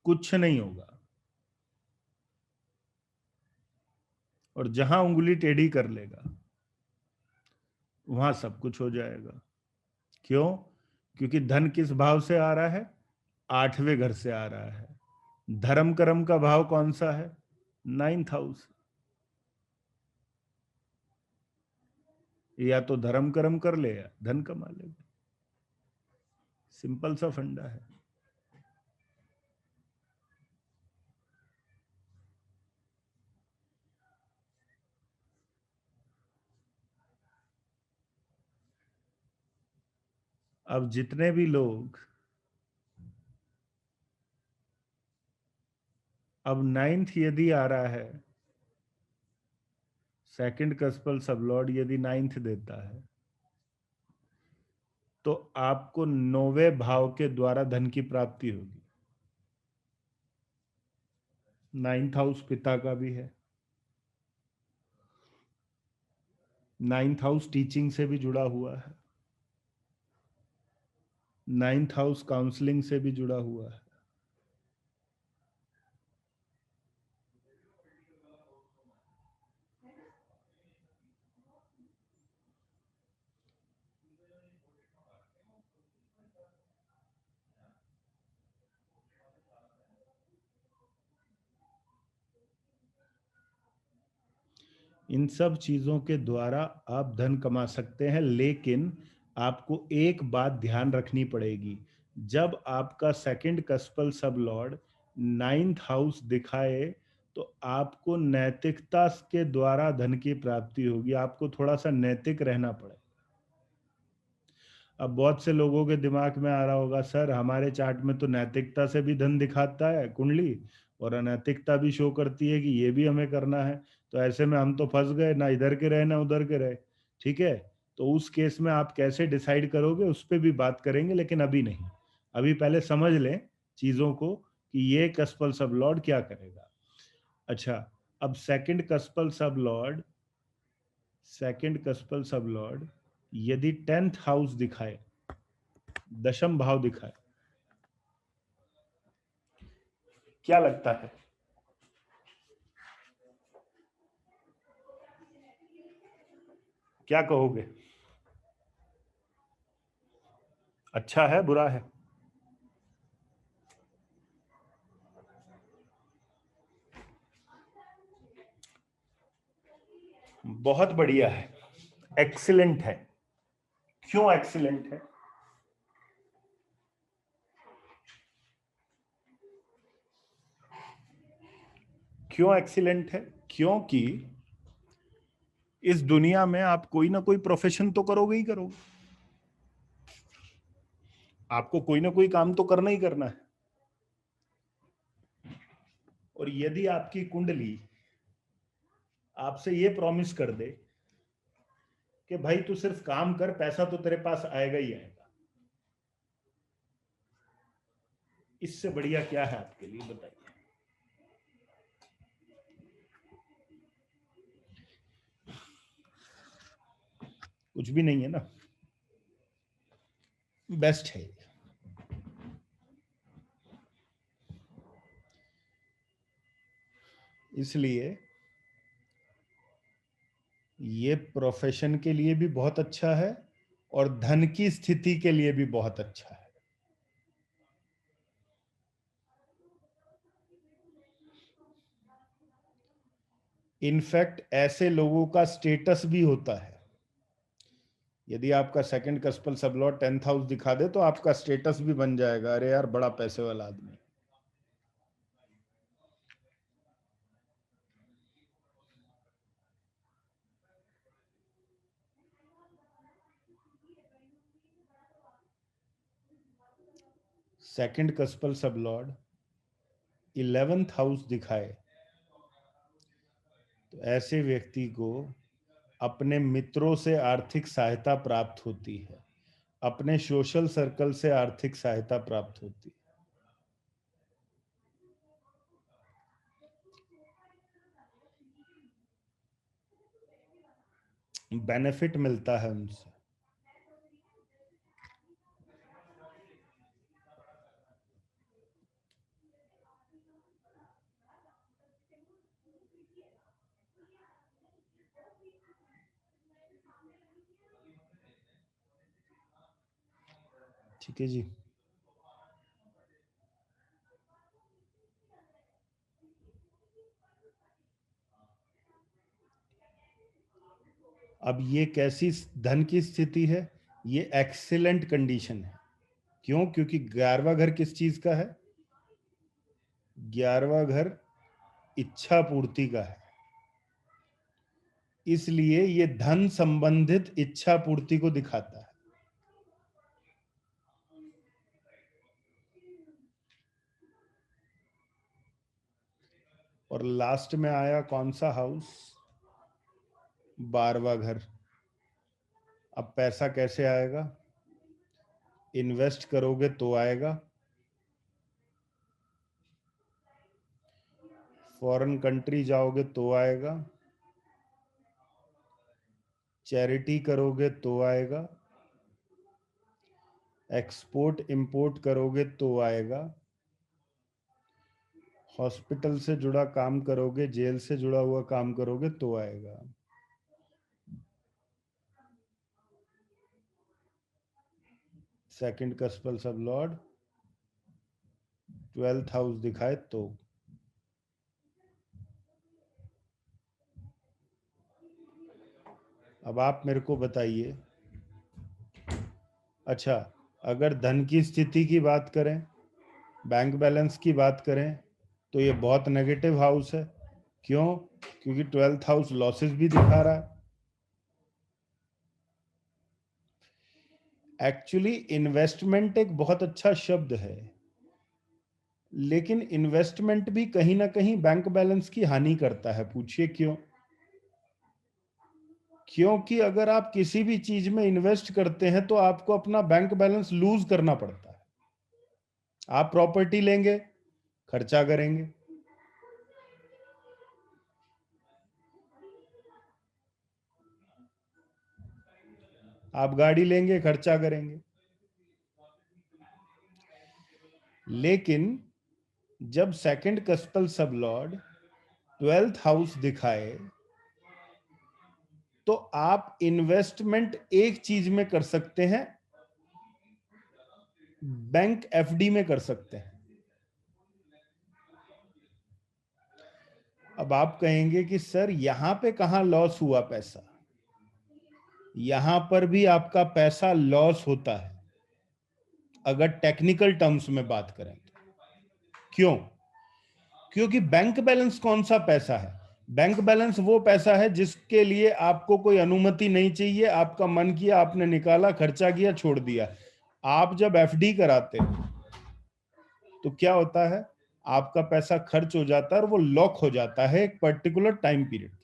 A: कुछ नहीं होगा। और जहां उंगली टेढ़ी कर लेगा वहां सब कुछ हो जाएगा। क्यों? क्योंकि धन किस भाव से आ रहा है? 8वें घर से आ रहा है। धर्म कर्म का भाव कौन सा है? 9th house. या तो धर्म कर्म कर ले या धन कमा लेगा। सिंपल सा फंडा है। अब जितने भी लोग अब 9th यदि आ रहा है, सेकंड कस्पल सबलॉर्ड यदि 9th देता है, तो आपको 9वें भाव के द्वारा धन की प्राप्ति होगी। 9th हाउस पिता का भी है। 9th हाउस टीचिंग से भी जुड़ा हुआ है। 9th हाउस काउंसलिंग से भी जुड़ा हुआ है। इन सब चीजों के द्वारा आप धन कमा सकते हैं, लेकिन आपको एक बात ध्यान रखनी पड़ेगी। जब आपका सेकंड कस्पल सब लॉर्ड 9th हाउस दिखाए तो आपको नैतिकता के द्वारा धन की प्राप्ति होगी। आपको थोड़ा सा नैतिक रहना पड़ेगा। अब बहुत से लोगों के दिमाग में आ रहा होगा, सर हमारे चार्ट में तो नैतिकता से भी धन दिखाता है कुंडली, और अनैतिकता भी शो करती है कि ये भी हमें करना है, तो ऐसे में हम तो फंस गए, ना इधर के रहे ना उधर के रहे। ठीक है, तो उस केस में आप कैसे डिसाइड करोगे उस पर भी बात करेंगे, लेकिन अभी नहीं। अभी पहले समझ लें चीजों को कि ये कस्पल सब लॉर्ड क्या करेगा। अच्छा, अब सेकंड कस्पल सब लॉर्ड यदि 10th हाउस दिखाए, दशम भाव दिखाए, क्या लगता है? क्या कहोगे? अच्छा है बुरा है? बहुत बढ़िया है, एक्सीलेंट है। क्यों एक्सीलेंट है? क्यों एक्सीलेंट है? क्योंकि इस दुनिया में आप कोई ना कोई प्रोफेशन तो करोगे ही करोगे, आपको कोई ना कोई काम तो करना ही करना है। और यदि आपकी कुंडली आपसे ये प्रॉमिस कर दे कि भाई तू सिर्फ काम कर, पैसा तो तेरे पास आएगा ही आएगा, इससे बढ़िया क्या है आपके लिए, बताइए। कुछ भी नहीं है ना, बेस्ट है। इसलिए ये प्रोफेशन के लिए भी बहुत अच्छा है और धन की स्थिति के लिए भी बहुत अच्छा है। इनफैक्ट ऐसे लोगों का स्टेटस भी होता है। यदि आपका सेकंड कस्पल सब लॉर्ड 10th हाउस दिखा दे तो आपका स्टेटस भी बन जाएगा, अरे यार बड़ा पैसे वाला आदमी। सेकंड कस्पल सब लॉर्ड 11th हाउस दिखाए तो ऐसे व्यक्ति को अपने मित्रों से आर्थिक सहायता प्राप्त होती है, अपने सोशल सर्कल से आर्थिक सहायता प्राप्त होती है, बेनिफिट मिलता है उनसे। ठीक है जी। अब ये कैसी धन की स्थिति है? ये एक्सीलेंट कंडीशन है। क्यों? क्योंकि 11वां घर किस चीज का है? 11वां घर इच्छा पूर्ति का है, इसलिए ये धन संबंधित इच्छा पूर्ति को दिखाता है। और लास्ट में आया कौन सा हाउस? 12वां घर। अब पैसा कैसे आएगा? इन्वेस्ट करोगे तो आएगा, फॉरेन कंट्री जाओगे तो आएगा, चैरिटी करोगे तो आएगा, एक्सपोर्ट इंपोर्ट करोगे तो आएगा, हॉस्पिटल से जुड़ा काम करोगे, जेल से जुड़ा हुआ काम करोगे तो आएगा। सेकंड कस्पल सब लॉर्ड 12th हाउस दिखाए तो। अब आप मेरे को बताइए, अच्छा अगर धन की स्थिति की बात करें, बैंक बैलेंस की बात करें, तो ये बहुत नेगेटिव हाउस है। क्यों? क्योंकि 12th हाउस लॉसेस भी दिखा रहा है। एक्चुअली इन्वेस्टमेंट एक बहुत अच्छा शब्द है, लेकिन इन्वेस्टमेंट भी कहीं ना कहीं बैंक बैलेंस की हानि करता है। पूछिए क्यों? क्योंकि अगर आप किसी भी चीज में इन्वेस्ट करते हैं तो आपको अपना बैंक बैलेंस लूज करना पड़ता है। आप प्रॉपर्टी लेंगे, खर्चा करेंगे, आप गाड़ी लेंगे, खर्चा करेंगे। लेकिन जब सेकंड कस्पल सब लॉर्ड 12th हाउस दिखाए तो आप इन्वेस्टमेंट एक चीज में कर सकते हैं, बैंक एफडी में कर सकते हैं। अब आप कहेंगे कि सर यहां पे कहां लॉस हुआ पैसा? यहां पर भी आपका पैसा लॉस होता है अगर टेक्निकल टर्म्स में बात करें तो। क्यों? क्योंकि बैंक बैलेंस कौन सा पैसा है? बैंक बैलेंस वो पैसा है जिसके लिए आपको कोई अनुमति नहीं चाहिए, आपका मन किया आपने निकाला, खर्चा किया, छोड़ दिया। आप जब एफडी कराते हैं तो क्या होता है, आपका पैसा खर्च हो जाता है और वो लॉक हो जाता है एक पर्टिकुलर टाइम पीरियड के।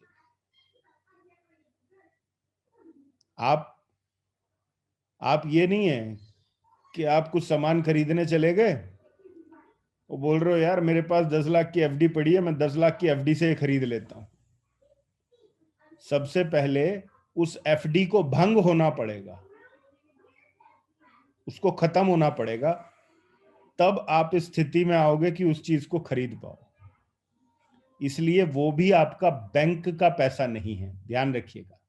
A: आप ये नहीं है कि आप कुछ सामान खरीदने चले गए, वो बोल रहे हो यार मेरे पास 10 लाख की एफडी पड़ी है, मैं 10 लाख की एफडी से खरीद लेता हूं। सबसे पहले उस एफडी को भंग होना पड़ेगा, उसको खत्म होना पड़ेगा, तब आप इस स्थिति में आओगे कि उस चीज को खरीद पाओ। इसलिए वो भी आपका बैंक का पैसा नहीं है, ध्यान रखिएगा।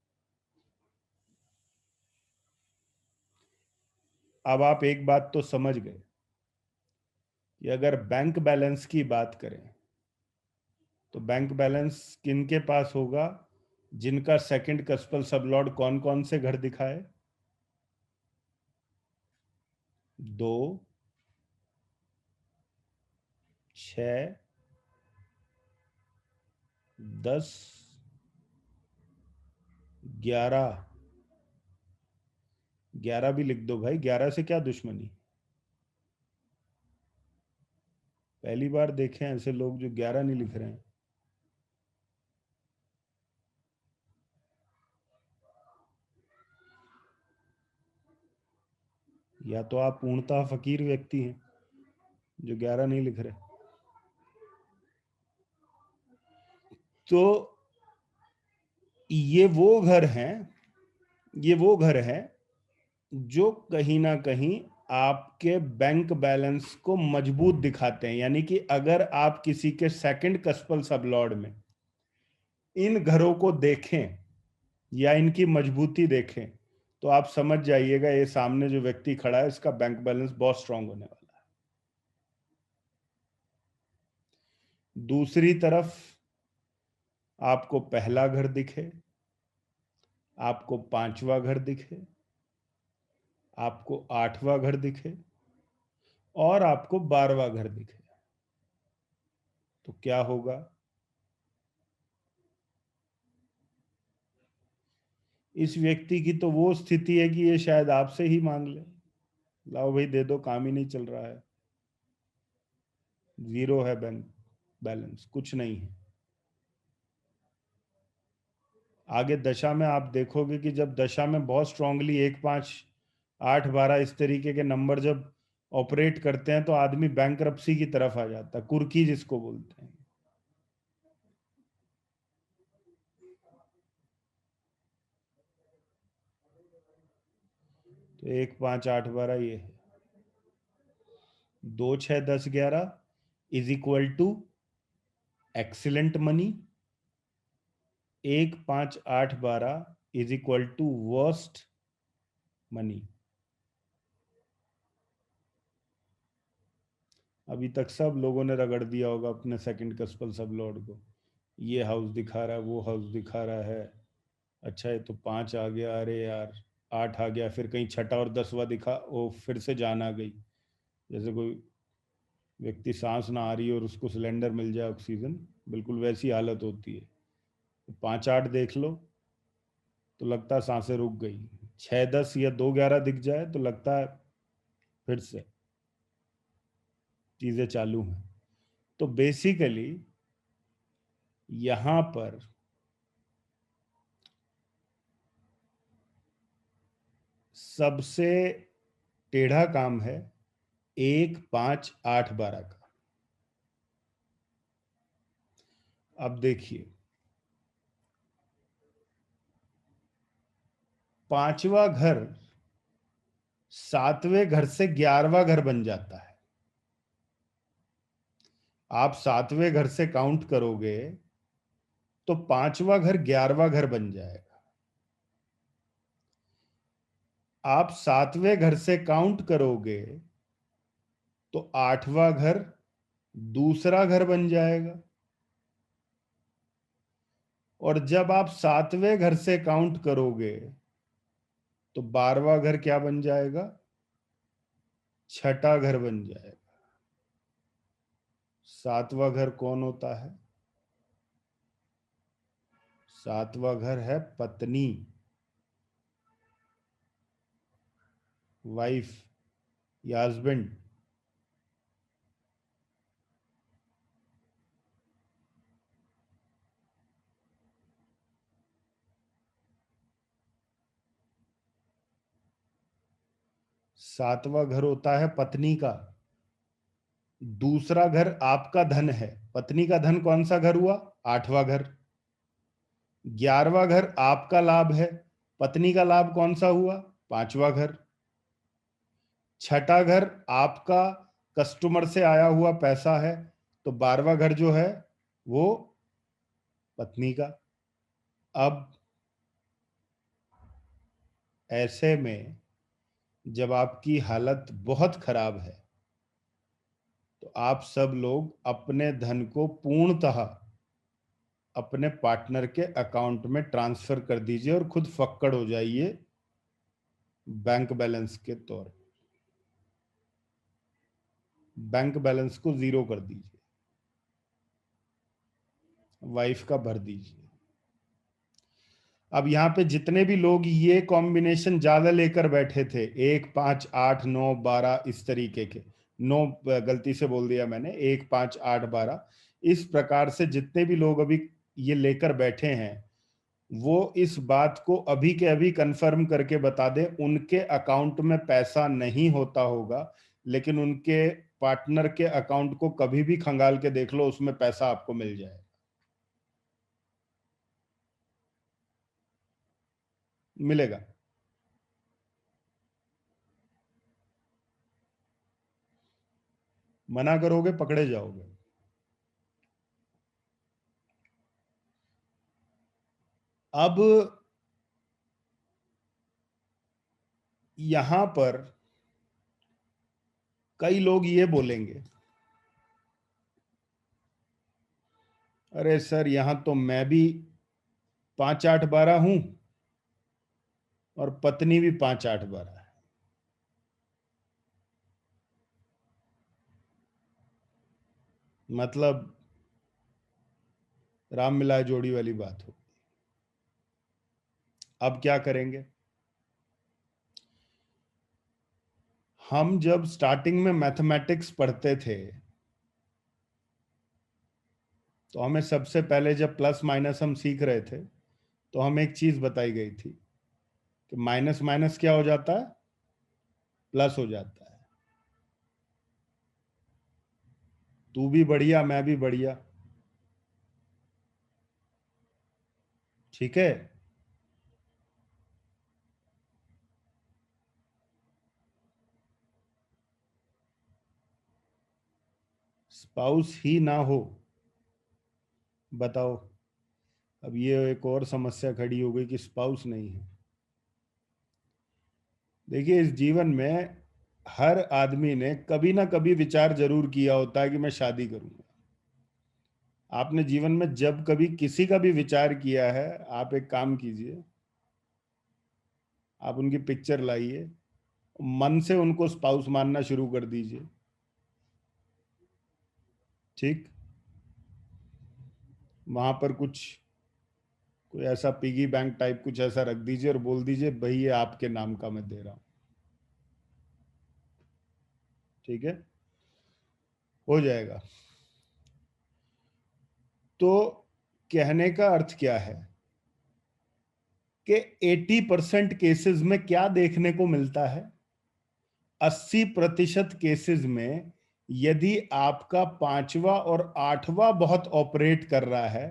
A: अब आप एक बात तो समझ गए कि अगर बैंक बैलेंस की बात करें तो बैंक बैलेंस किनके पास होगा? जिनका सेकंड कस्पल सबलॉर्ड कौन कौन से घर दिखाए? 2, 6, 10, 11। 11 भी लिख दो भाई, 11 से क्या दुश्मनी? पहली बार देखे ऐसे लोग जो 11 नहीं लिख रहे हैं। या तो आप पूर्णतः फकीर व्यक्ति हैं जो 11 नहीं लिख रहे। तो ये वो घर हैं, ये वो घर है जो कहीं ना कहीं आपके बैंक बैलेंस को मजबूत दिखाते हैं। यानी कि अगर आप किसी के सेकंड कस्पल सबलॉर्ड में इन घरों को देखें या इनकी मजबूती देखें तो आप समझ जाइएगा ये सामने जो व्यक्ति खड़ा है इसका बैंक बैलेंस बहुत स्ट्रांग होने वाला है। दूसरी तरफ आपको पहला घर दिखे, आपको पांचवा घर दिखे, आपको आठवां घर दिखे और आपको 12वां घर दिखे, तो क्या होगा? इस व्यक्ति की तो वो स्थिति है कि ये शायद आपसे ही मांग ले, लाओ भाई दे दो, काम ही नहीं चल रहा है, जीरो है बैंक बैलेंस, कुछ नहीं है। आगे दशा में आप देखोगे कि जब दशा में बहुत स्ट्रांगली 1, 5, 8, 12 इस तरीके के नंबर जब ऑपरेट करते हैं तो आदमी बैंकरप्सी की तरफ आ जाता है, कुर्की जिसको बोलते हैं। तो 1, 5, 8, 12 ये है। 2, 6, 10, 11 is equal to excellent money. 1, 5, 8, 12 is equal to worst money. अभी तक सब लोगों ने रगड़ दिया होगा अपने सेकंड कस्पल सब लॉर्ड को, ये हाउस दिखा रहा है, वो हाउस दिखा रहा है, अच्छा है तो 5 आ गया, अरे यार 8 आ गया, फिर कहीं छठा और 10वां दिखा, वो फिर से जान आ गई। जैसे कोई व्यक्ति सांस ना आ रही और उसको सिलेंडर मिल जाए ऑक्सीजन, बिल्कुल वैसी हालत होती है। तो 5, 8 देख लो तो लगता है सांसें रुक गई, 6, 10 या 2, 11 दिख जाए तो लगता है फिर से चीजें चालू हैं। तो बेसिकली यहां पर सबसे टेढ़ा काम है 1, 5, 8, 12 का। अब देखिए, पांचवा घर 7वें घर से 11वां घर बन जाता है। आप 7वें घर से काउंट करोगे तो पांचवा घर 11वां घर बन जाएगा। आप 7वें घर से काउंट करोगे तो 8वां घर दूसरा घर बन जाएगा। और जब आप 7वें घर से काउंट करोगे तो 12वां घर क्या बन जाएगा? छठा घर बन जाएगा। 7वां घर कौन होता है? 7वां घर है पत्नी, वाइफ या हस्बैंड। 7वां घर होता है पत्नी का। दूसरा घर आपका धन है। पत्नी का धन कौन सा घर हुआ? 8वां घर। 11वां घर आपका लाभ है। पत्नी का लाभ कौन सा हुआ? 5वां घर। छठा घर आपका कस्टमर से आया हुआ पैसा है, तो 12वां घर जो है वो पत्नी का। अब ऐसे में जब आपकी हालत बहुत खराब है, तो आप सब लोग अपने धन को पूर्णतः अपने पार्टनर के अकाउंट में ट्रांसफर कर दीजिए और खुद फक्कड़ हो जाइए बैंक बैलेंस के तौर पर। बैंक बैलेंस को जीरो कर दीजिए, वाइफ का भर दीजिए। अब यहां पे जितने भी लोग ये कॉम्बिनेशन ज्यादा लेकर बैठे थे, 1 5 8 9 12 इस तरीके के, नौ गलती से बोल दिया मैंने, 1 5 8 12, इस प्रकार से जितने भी लोग अभी ये लेकर बैठे हैं, वो इस बात को अभी के अभी कंफर्म करके बता दें उनके अकाउंट में पैसा नहीं होता होगा, लेकिन उनके पार्टनर के अकाउंट को कभी भी खंगाल के देख लो, उसमें पैसा आपको मिल जाए, मिलेगा। मना करोगे पकड़े जाओगे। अब यहां पर कई लोग ये बोलेंगे, अरे सर यहां तो मैं भी 5 8 12 हूं और पत्नी भी 5 8 12 है। मतलब राम मिलाए जोड़ी वाली बात हो। अब क्या करेंगे? हम जब स्टार्टिंग में मैथमेटिक्स पढ़ते थे, तो हमें सबसे पहले जब प्लस माइनस हम सीख रहे थे, तो हमें एक चीज बताई गई थी कि माइनस माइनस क्या हो जाता है? प्लस हो जाता है। तू भी बढ़िया, मैं भी बढ़िया। ठीक है। स्पाउस ही ना हो, बताओ। अब ये एक और समस्या खड़ी हो गई कि स्पाउस नहीं है। देखिए, इस जीवन में हर आदमी ने कभी ना कभी विचार जरूर किया होता है कि मैं शादी करूंगा। आपने जीवन में जब कभी किसी का भी विचार किया है, आप एक काम कीजिए, आप उनकी पिक्चर लाइए, मन से उनको स्पाउस मानना शुरू कर दीजिए। ठीक। वहां पर कुछ, कोई ऐसा पिगी बैंक टाइप कुछ ऐसा रख दीजिए और बोल दीजिए भाई ये आपके नाम का मैं दे रहा हूं। ठीक है, हो जाएगा। तो कहने का अर्थ क्या है कि 80% केसेस में क्या देखने को मिलता है? 80% केसेस में यदि आपका पांचवा और आठवां बहुत ऑपरेट कर रहा है,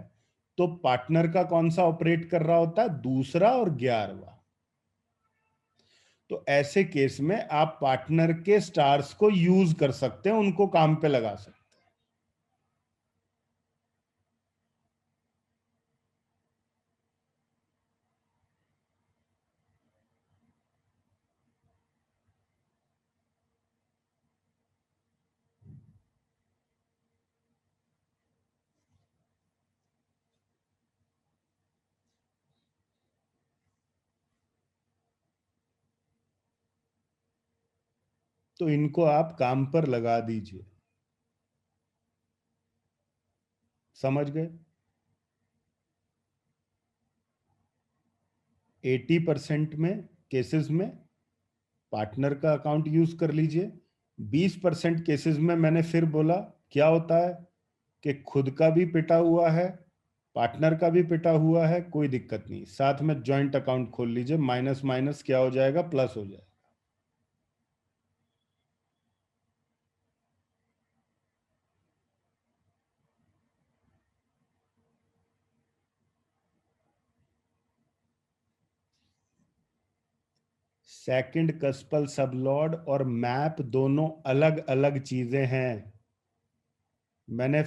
A: तो पार्टनर का कौन सा ऑपरेट कर रहा होता है? दूसरा और 11वां। तो ऐसे केस में आप पार्टनर के स्टार्स को यूज कर सकते हैं, उनको काम पे लगा सकते हैं। तो इनको आप काम पर लगा दीजिए। समझ गए? 80% में केसेस में पार्टनर का अकाउंट यूज कर लीजिए। 20% केसेस में मैंने फिर बोला क्या होता है कि खुद का भी पिटा हुआ है, पार्टनर का भी पिटा हुआ है, कोई दिक्कत नहीं, साथ में जॉइंट अकाउंट खोल लीजिए, माइनस माइनस क्या हो जाएगा, प्लस हो जाएगा। सेकंड कस्पल सबलॉर्ड और मैप दोनों अलग अलग चीजें हैं। मैंने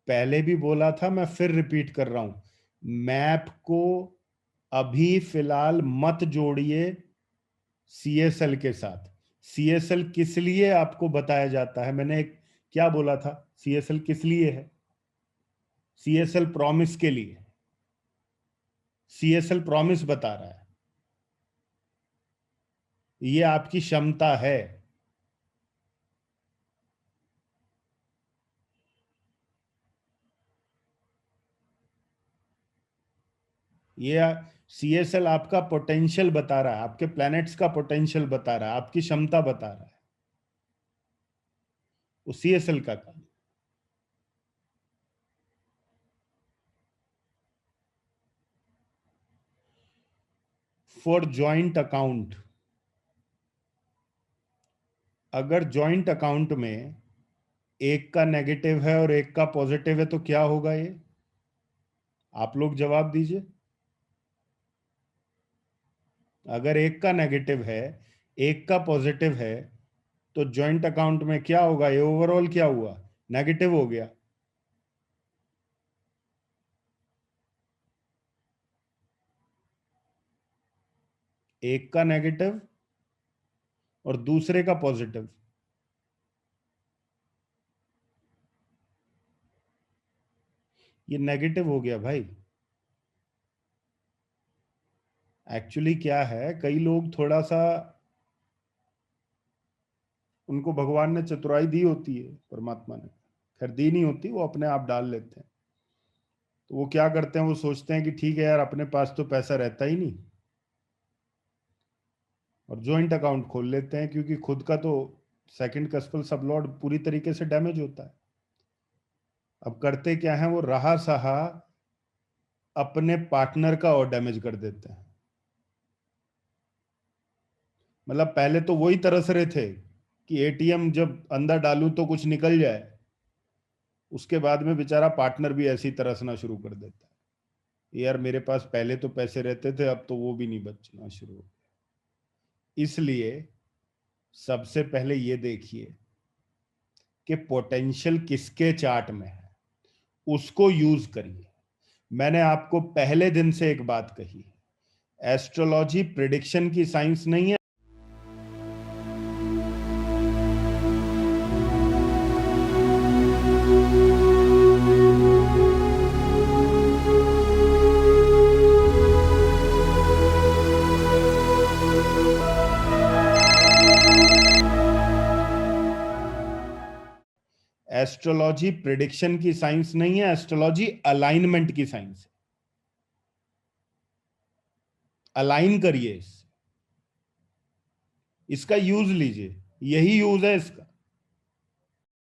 A: पहले भी बोला था, मैं फिर रिपीट कर रहा हूं, मैप को अभी फिलहाल मत जोड़िए सीएसएल के साथ। सीएसएल किस लिए आपको बताया जाता है, मैंने एक क्या बोला था, सीएसएल किस लिए है? सीएसएल प्रॉमिस के लिए। सीएसएल प्रॉमिस बता रहा है, ये आपकी क्षमता है। ये सीएसएल आपका पोटेंशियल बता रहा है, आपके प्लैनेट्स का पोटेंशियल बता रहा है, आपकी क्षमता बता रहा है, वो सीएसएल का काम। फॉर जॉइंट अकाउंट, अगर जॉइंट अकाउंट में एक का नेगेटिव है और एक का पॉजिटिव है तो क्या होगा ये? आप लोग जवाब दीजिए। अगर एक का नेगेटिव है, एक का पॉजिटिव है, तो जॉइंट अकाउंट में क्या होगा? ये ओवरऑल क्या हुआ? नेगेटिव हो गया। एक का नेगेटिव और दूसरे का पॉजिटिव, ये नेगेटिव हो गया भाई। एक्चुअली क्या है, कई लोग थोड़ा सा, उनको भगवान ने चतुराई दी होती है, परमात्मा ने, खैर दी नहीं होती, वो अपने आप डाल लेते हैं। तो वो क्या करते हैं, वो सोचते हैं कि ठीक है यार, अपने पास तो पैसा रहता ही नहीं, और जॉइंट अकाउंट खोल लेते हैं, क्योंकि खुद का तो सेकंड कस्पल सबलॉर्ड पूरी तरीके से डैमेज होता है। अब करते क्या है, वो रहा सहा अपने पार्टनर का और डैमेज कर देते हैं। मतलब पहले तो वही तरस रहे थे कि एटीएम जब अंदर डालूं तो कुछ निकल जाए, उसके बाद में बेचारा पार्टनर भी ऐसी तरसना शुरू कर देता है, यार मेरे पास पहले तो पैसे रहते थे, अब तो वो भी नहीं बचना शुरू हो गया। इसलिए सबसे पहले ये देखिए कि पोटेंशियल किसके चार्ट में है, उसको यूज करिए। मैंने आपको पहले दिन से एक बात कही, एस्ट्रोलॉजी प्रिडिक्शन की साइंस नहीं है। एस्ट्रोलॉजी प्रिडिक्शन की साइंस नहीं है, एस्ट्रोलॉजी अलाइनमेंट की साइंस है। अलाइन करिए इससे, इसका यूज लीजिए, यही यूज है इसका।